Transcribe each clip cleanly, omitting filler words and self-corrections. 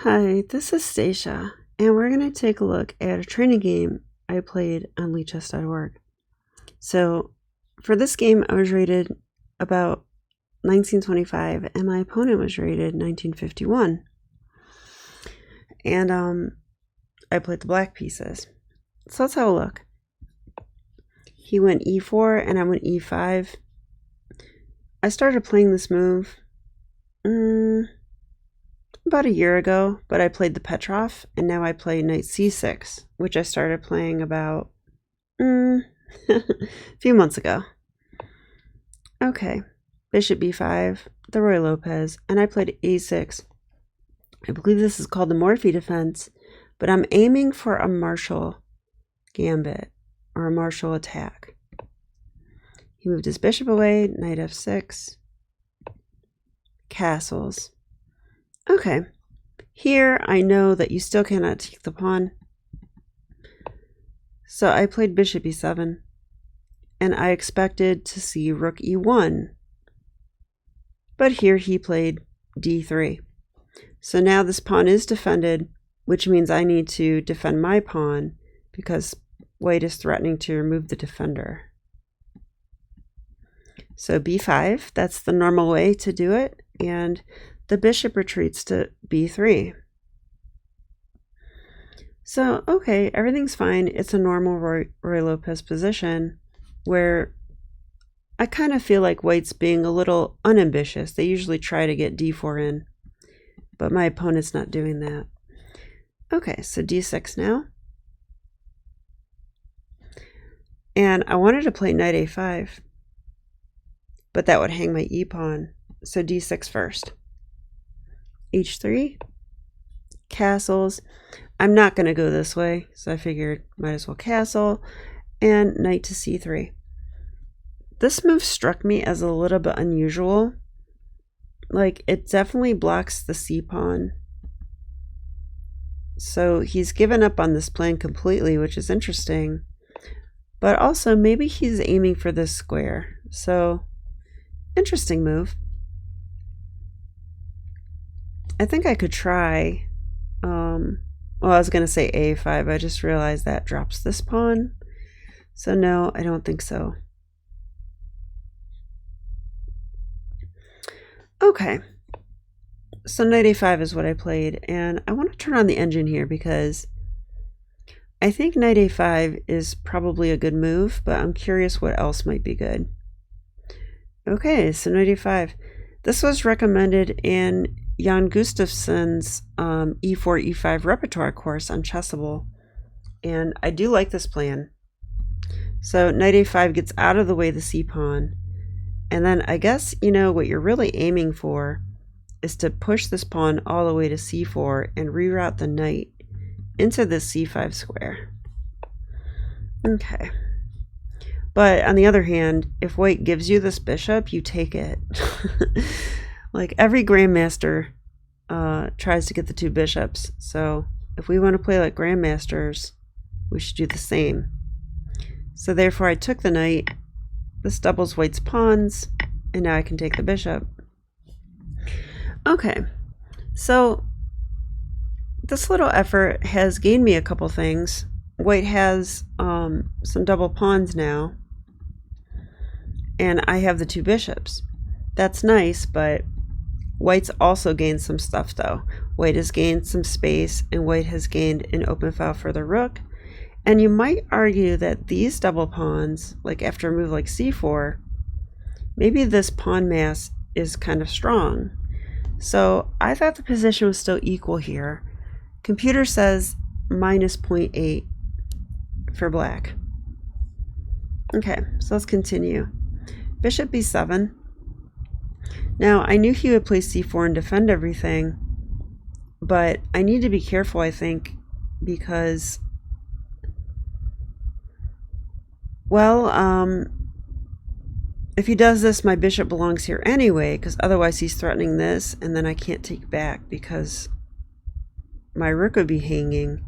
Hi, this is Stacia, and we're going to take a look at a training game I played on leechess.org. So, for this game, I was rated about 1925, and my opponent was rated 1951. And I played the black pieces. So let's have a look. He went e4, and I went e5. I started playing this move about a year ago, but I played the Petrov, and now I play knight c6, which I started playing about a few months ago. Okay, bishop b5, the Ruy Lopez, and I played a6. I believe this is called the Morphy defense, but I'm aiming for a martial gambit or a martial attack. He moved his bishop away, knight f6, castles. Okay, here I know that you still cannot take the pawn. So I played bishop e7, and I expected to see rook e1. But here he played d3. So now this pawn is defended, which means I need to defend my pawn because white is threatening to remove the defender. So b5, that's the normal way to do it, and the bishop retreats to b3. So, okay, everything's fine. It's a normal Ruy Lopez position where I kind of feel like white's being a little unambitious. They usually try to get d4 in, but my opponent's not doing that. Okay, so d6 now. And I wanted to play knight a5, but that would hang my e-pawn. So d6 first. h3, castles. I'm not going to go this way, so I figured might as well castle, and knight to c3. This move struck me as a little bit unusual. Like, it definitely blocks the c-pawn. So he's given up on this plan completely, which is interesting. But also, maybe he's aiming for this square. So, interesting move. I think I could try, well, I was going to say a5. I just realized that drops this pawn. So no, I don't think so. Okay, so knight a5 is what I played, and I want to turn on the engine here because I think knight a5 is probably a good move, but I'm curious what else might be good. Okay, so knight a5. This was recommended in Jan Gustafsson's E4, E5 repertoire course on Chessable, and I do like this plan. So knight a5 gets out of the way the c-pawn, and then I guess, you know, what you're really aiming for is to push this pawn all the way to c4 and reroute the knight into the c5 square. Okay. But on the other hand, if white gives you this bishop, you take it. Like every grandmaster tries to get the two bishops. So if we want to play like grandmasters, we should do the same. So therefore I took the knight. This doubles white's pawns, and now I can take the bishop. Okay, so this little effort has gained me a couple things. White has some double pawns now, and I have the two bishops. That's nice, but white's also gained some stuff though. White has gained some space, and white has gained an open file for the rook. And you might argue that these double pawns, like after a move like c4, maybe this pawn mass is kind of strong. So I thought the position was still equal here. Computer says minus 0.8 for black. Okay, so let's continue. Bishop b7. Now, I knew he would play c4 and defend everything, but I need to be careful, I think, because, well, if he does this, my bishop belongs here anyway, because otherwise he's threatening this, and then I can't take back because my rook would be hanging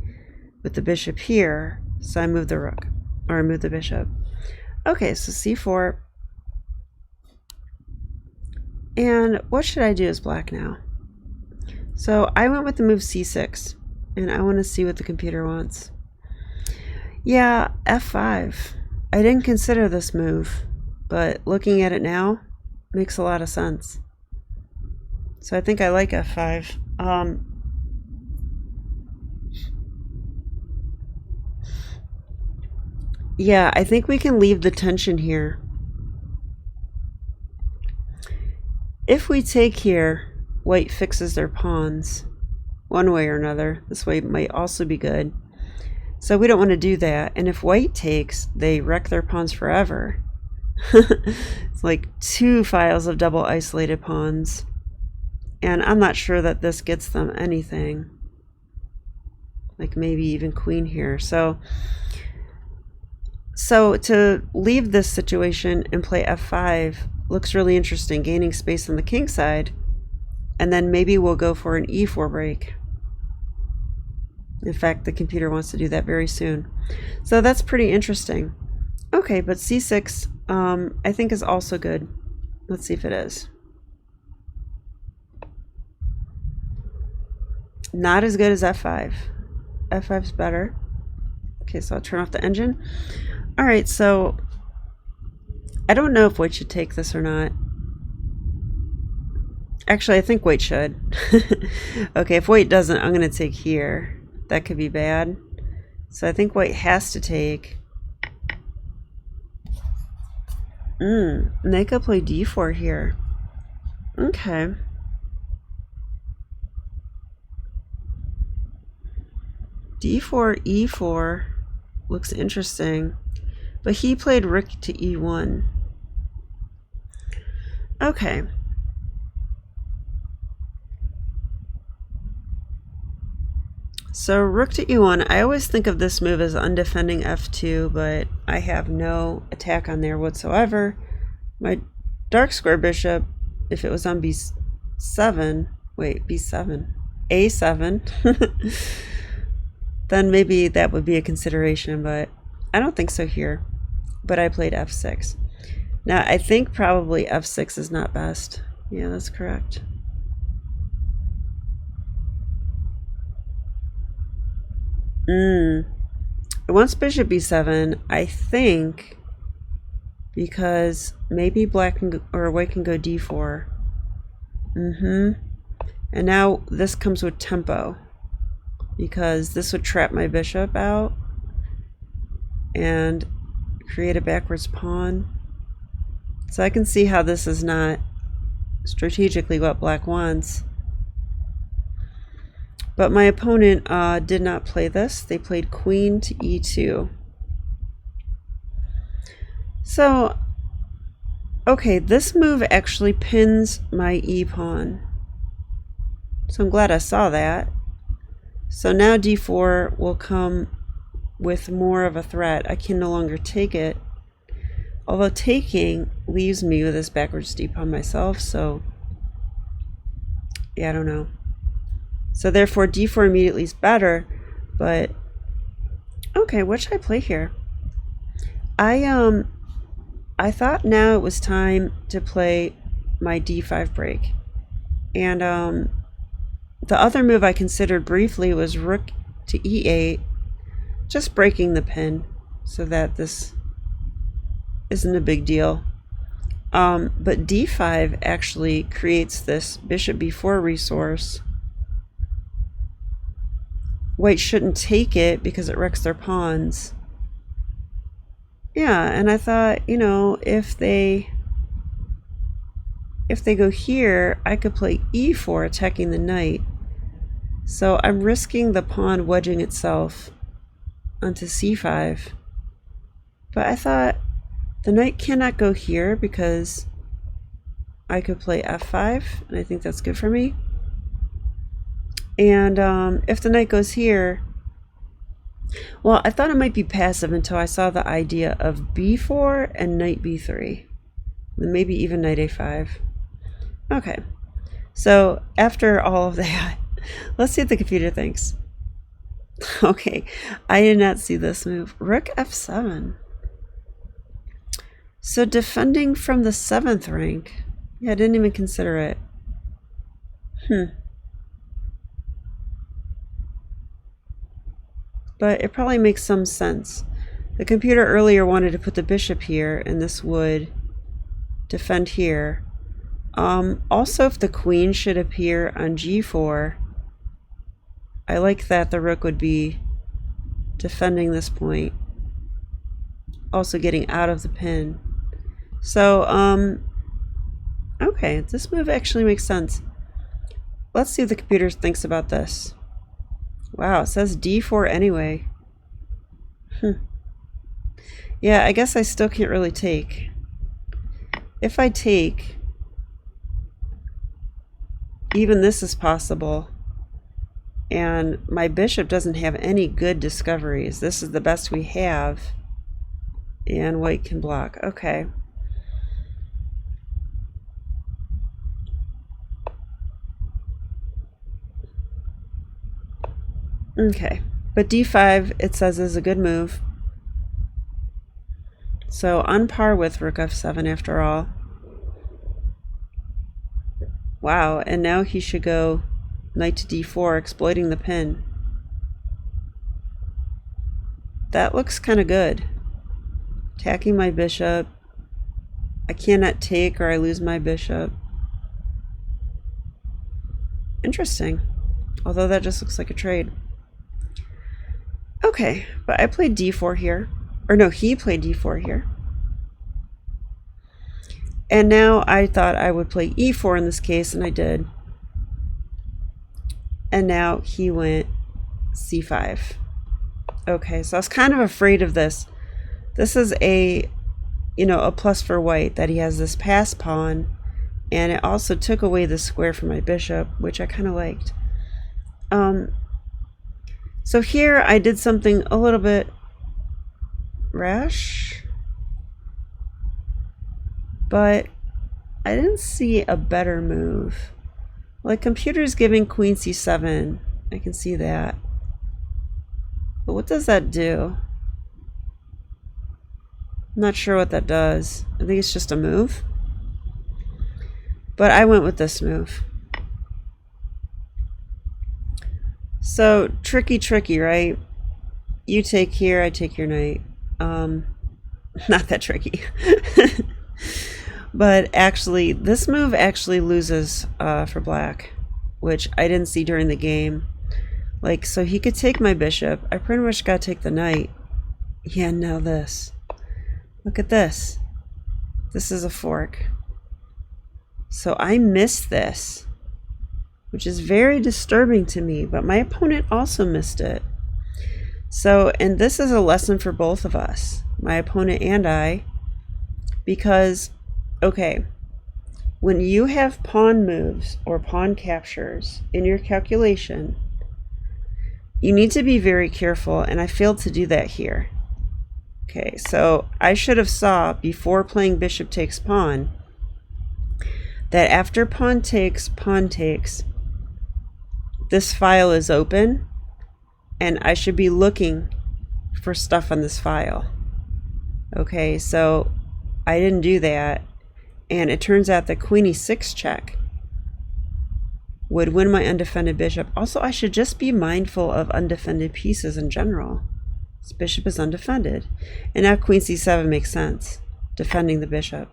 with the bishop here, so I move the rook, or I move the bishop. Okay, so c4. And what should I do as black now? So I went with the move c6, and I want to see what the computer wants. Yeah, f5. I didn't consider this move, but looking at it now, makes a lot of sense. So I think I like f5. Yeah, I think we can leave the tension here. If we take here, white fixes their pawns one way or another. This way might also be good. So we don't want to do that. And if white takes, they wreck their pawns forever. It's like 2 files of double isolated pawns. And I'm not sure that this gets them anything. Like maybe even queen here. So to leave this situation and play f5 looks really interesting, gaining space on the king side. And then maybe we'll go for an e4 break. In fact, the computer wants to do that very soon. So that's pretty interesting. Okay, but c6 I think is also good. Let's see if it is. Not as good as f5. f5's better. Okay, so I'll turn off the engine. All right, so I don't know if white should take this or not. Actually, I think white should. Okay, if white doesn't, I'm going to take here. That could be bad. So I think white has to take. And they could play d4 here. Okay. d4, e4 looks interesting. But he played rook to e1. Okay. So rook to e1, I always think of this move as undefending f2, but I have no attack on there whatsoever. My dark square bishop, if it was on b7, wait, b7, a7, then maybe that would be a consideration, but I don't think so here. But I played f6. Now, I think probably f6 is not best. Yeah, that's correct. It wants bishop b7, I think, because maybe black can go, or white can go d4. And now this comes with tempo, because this would trap my bishop out and create a backwards pawn. So I can see how this is not strategically what black wants. But my opponent did not play this. They played queen to e2. So, okay, this move actually pins my e-pawn. So I'm glad I saw that. So now d4 will come with more of a threat. I can no longer take it. Although taking leaves me with this backwards d-pawn myself, so yeah, I don't know. So therefore d4 immediately is better, but okay, what should I play here? I thought now it was time to play my d5 break. And the other move I considered briefly was rook to e8, just breaking the pin so that this isn't a big deal. But d5 actually creates this bishop b4 resource. White shouldn't take it because it wrecks their pawns. Yeah, and I thought, you know, if they go here, I could play e4 attacking the knight. So I'm risking the pawn wedging itself onto c5. But I thought the knight cannot go here because I could play f5, and I think that's good for me. And if the knight goes here, well, I thought it might be passive until I saw the idea of b4 and knight b3. And maybe even knight a5. Okay, so after all of that, let's see what the computer thinks. Okay, I did not see this move. Rook f7. So defending from the 7th rank. Yeah, I didn't even consider it. but it probably makes some sense. The computer earlier wanted to put the bishop here, and this would defend here. Also, if the queen should appear on g4, I like that the rook would be defending this point, also getting out of the pin. So, okay, this move actually makes sense. Let's see what the computer thinks about this. Wow, it says d4 anyway. Yeah, I guess I still can't really take. If I take, even this is possible. And my bishop doesn't have any good discoveries. This is the best we have. And white can block. Okay. Okay. But d5, it says, is a good move. So on par with rook f7 after all. Wow, and now he should go knight to d4, exploiting the pin. That looks kind of good. Attacking my bishop. I cannot take or I lose my bishop. Interesting. Although that just looks like a trade. Okay, but I played d4 here. Or no, he played d4 here. And now I thought I would play e4 in this case, and I did. And now he went c5. Okay, so I was kind of afraid of this. This is a plus for white, that he has this pass pawn, and it also took away the square from my bishop, which I kind of liked. So here I did something a little bit rash, but I didn't see a better move. Like, computer's giving queen c7. I can see that. But what does that do? I'm not sure what that does. I think it's just a move. But I went with this move. So, tricky, right? You take here, I take your knight. Not that tricky. But actually, this move actually loses for black, which I didn't see during the game. Like, so he could take my bishop. I pretty much got to take the knight. Yeah, now this. Look at this. This is a fork. So I missed this, which is very disturbing to me, but my opponent also missed it. So, and this is a lesson for both of us, my opponent and I, because, okay, when you have pawn moves or pawn captures in your calculation, you need to be very careful, and I failed to do that here. Okay, so I should have saw before playing bishop takes pawn that after pawn takes, this file is open, and I should be looking for stuff on this file. Okay, so I didn't do that, and it turns out that queen e6 check would win my undefended bishop. Also, I should just be mindful of undefended pieces in general. This bishop is undefended. And now queen c7 makes sense, defending the bishop.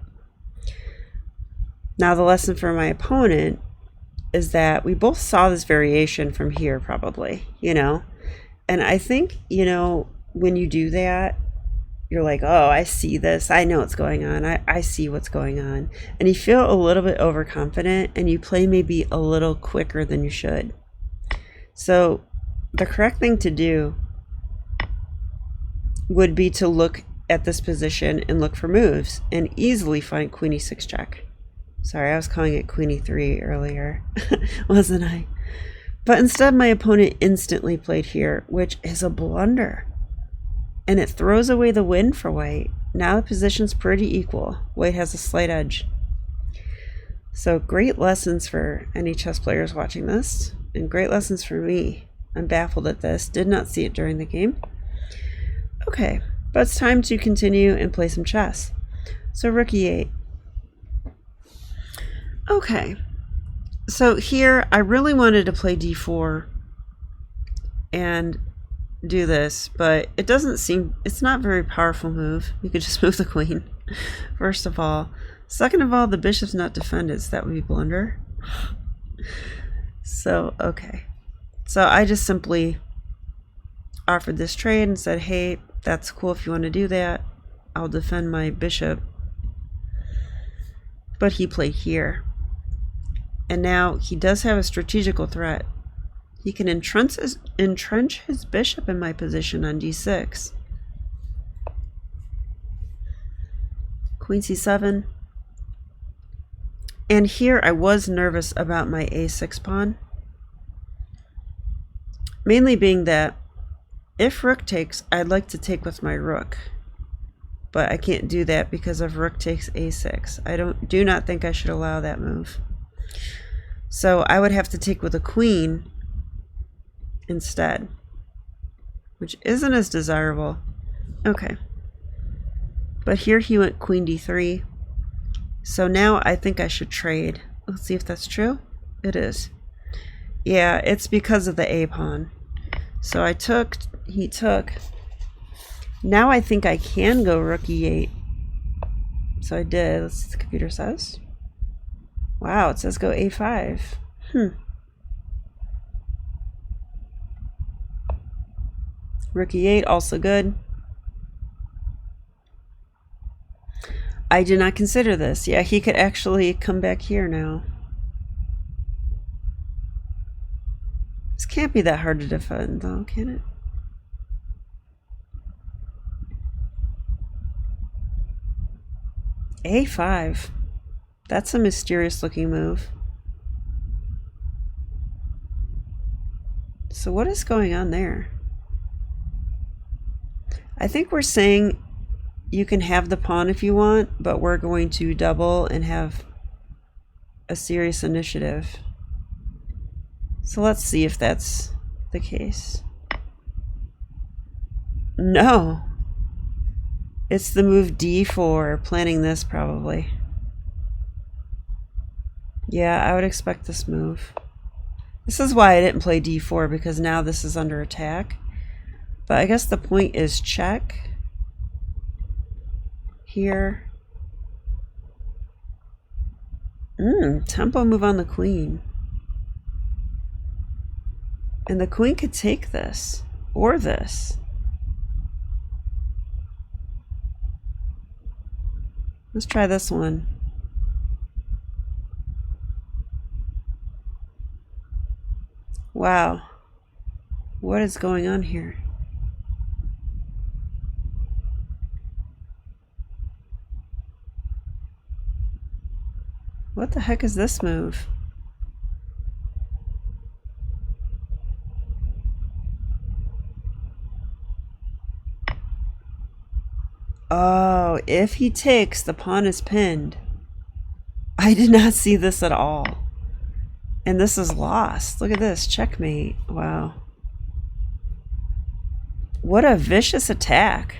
Now the lesson for my opponent is that we both saw this variation from here probably, And I think, when you do that, you're like, oh, I see this. I know what's going on. I see what's going on. And you feel a little bit overconfident, and you play maybe a little quicker than you should. So the correct thing to do would be to look at this position and look for moves and easily find queen e6 check. Sorry, I was calling it queen e3 earlier, wasn't I? But instead, my opponent instantly played here, which is a blunder. And it throws away the win for white. Now the position's pretty equal. White has a slight edge. So great lessons for any chess players watching this, and great lessons for me. I'm baffled at this. Did not see it during the game. Okay, but it's time to continue and play some chess. So rook e8. Okay, so here I really wanted to play d4 and do this, but it doesn't seem, it's not a very powerful move. You could just move the queen, first of all. Second of all, the bishop's not defended, so that would be blunder. So, okay. So I just simply offered this trade and said, hey, that's cool if you want to do that. I'll defend my bishop. But he played here. And now he does have a strategical threat. He can entrench his bishop in my position on d6. Queen c7. And here I was nervous about my a6 pawn. Mainly being that if rook takes, I'd like to take with my rook. But I can't do that because of rook takes a6. I do not think I should allow that move. So I would have to take with a queen instead, which isn't as desirable. Okay. But here he went queen d3. So now I think I should trade. Let's see if that's true. It is. Yeah, it's because of the a pawn. So I took, he took. Now I think I can go rook e8. So I did. Let's see what the computer says. Wow, it says go a5. Rook e8, also good. I did not consider this. Yeah, he could actually come back here now. This can't be that hard to defend, though, can it? a5. That's a mysterious looking move. So what is going on there? I think we're saying you can have the pawn if you want, but we're going to double and have a serious initiative. So let's see if that's the case. No. It's the move d4, planning this probably. Yeah, I would expect this move. This is why I didn't play d4, because now this is under attack. But I guess the point is check. Here. Tempo move on the queen. And the queen could take this, or this. Let's try this one. Wow. What is going on here? What the heck is this move? Oh, if he takes, the pawn is pinned. I did not see this at all. And this is lost. Look at this. Checkmate. Wow. What a vicious attack.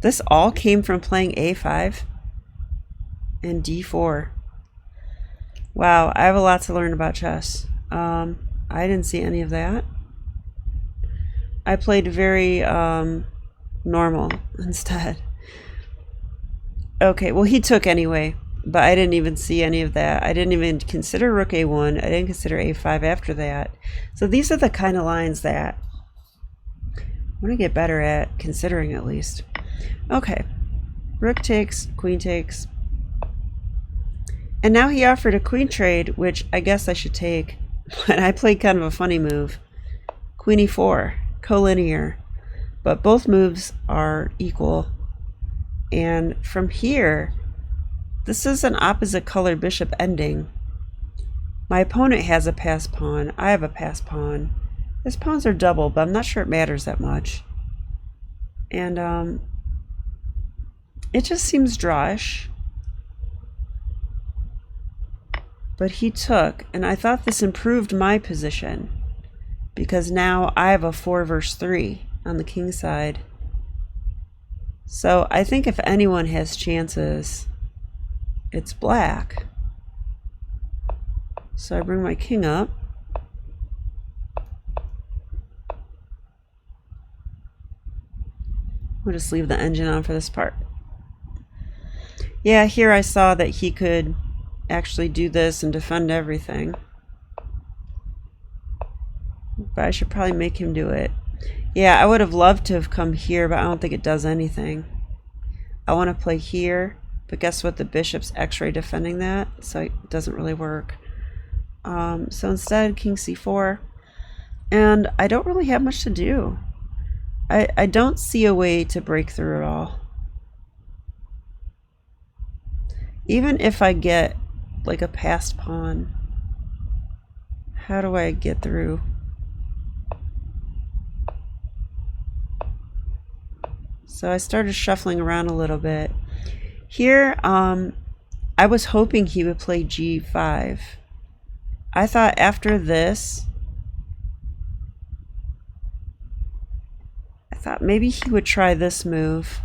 This all came from playing a5 and d4. Wow, I have a lot to learn about chess. I didn't see any of that. I played very normal instead. Okay, well he took anyway, but I didn't even see any of that. I didn't even consider rook a1. I didn't consider a5 after that. So these are the kind of lines that I want to get better at considering, at least. Okay, rook takes, queen takes. And now he offered a queen trade, which I guess I should take. But I played kind of a funny move. Queen e4, collinear. But both moves are equal. And from here, this is an opposite color bishop ending. My opponent has a passed pawn. I have a passed pawn. His pawns are double, but I'm not sure it matters that much. And it just seems drawish. But he took, and I thought this improved my position, because now I have a 4 versus 3 on the king side. So I think if anyone has chances, it's black. So I bring my king up. We'll just leave the engine on for this part. Yeah, here I saw that he could actually do this and defend everything. But I should probably make him do it. Yeah, I would have loved to have come here, but I don't think it does anything. I want to play here, but guess what? The bishop's x-ray defending that, so it doesn't really work. So instead, king c4. And I don't really have much to do. I don't see a way to break through at all. Even if I get like a passed pawn, how do I get through? So I started shuffling around a little bit. Here, I was hoping he would play g5. I thought after this, I thought maybe he would try this move.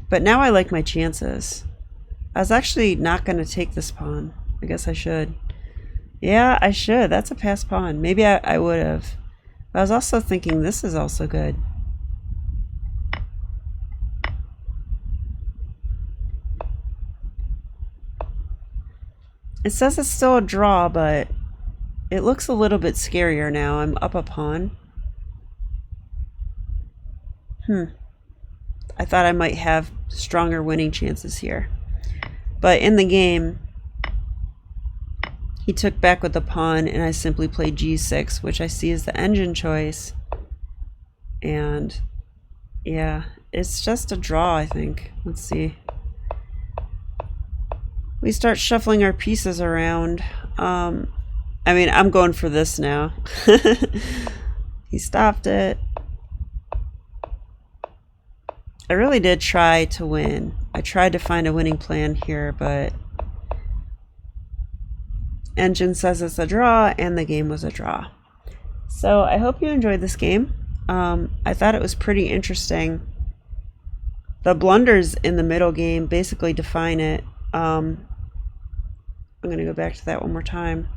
But now I like my chances. I was actually not going to take this pawn. I guess I should. Yeah, I should. That's a passed pawn. Maybe I would have. But I was also thinking this is also good. It says it's still a draw, but it looks a little bit scarier now. I'm up a pawn. I thought I might have stronger winning chances here. But in the game, he took back with the pawn, and I simply played g6, which I see as the engine choice. And yeah, it's just a draw, I think. Let's see. We start shuffling our pieces around. I mean, I'm going for this now. He stopped it. I really did try to win. I tried to find a winning plan here, but engine says it's a draw, and the game was a draw. So I hope you enjoyed this game. I thought it was pretty interesting. The blunders in the middle game basically define it. I'm going to go back to that one more time.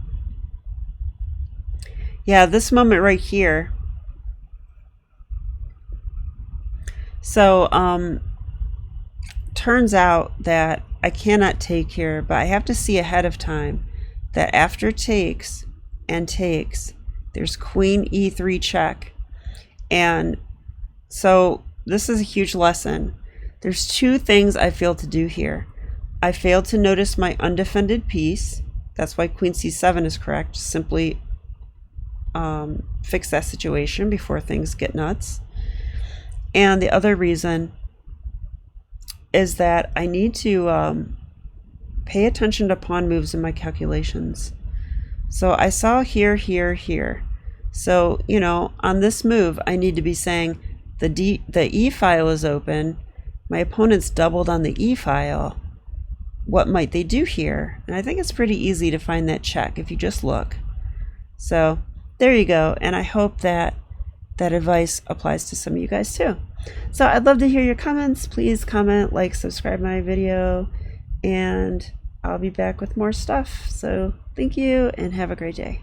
Yeah, this moment right here. So, turns out that I cannot take here, but I have to see ahead of time that after takes and takes, there's queen e3 check. And so this is a huge lesson. There's two things I failed to do here. I failed to notice my undefended piece. That's why queen c7 is correct. Simply fix that situation before things get nuts. And the other reason is that I need to pay attention to pawn moves in my calculations. So I saw here, here, here. So, you know, on this move, I need to be saying the E file is open. My opponent's doubled on the E file. What might they do here? And I think it's pretty easy to find that check if you just look. So there you go. And I hope that that advice applies to some of you guys too. So I'd love to hear your comments. Please comment, like, subscribe my video, and I'll be back with more stuff. So thank you and have a great day.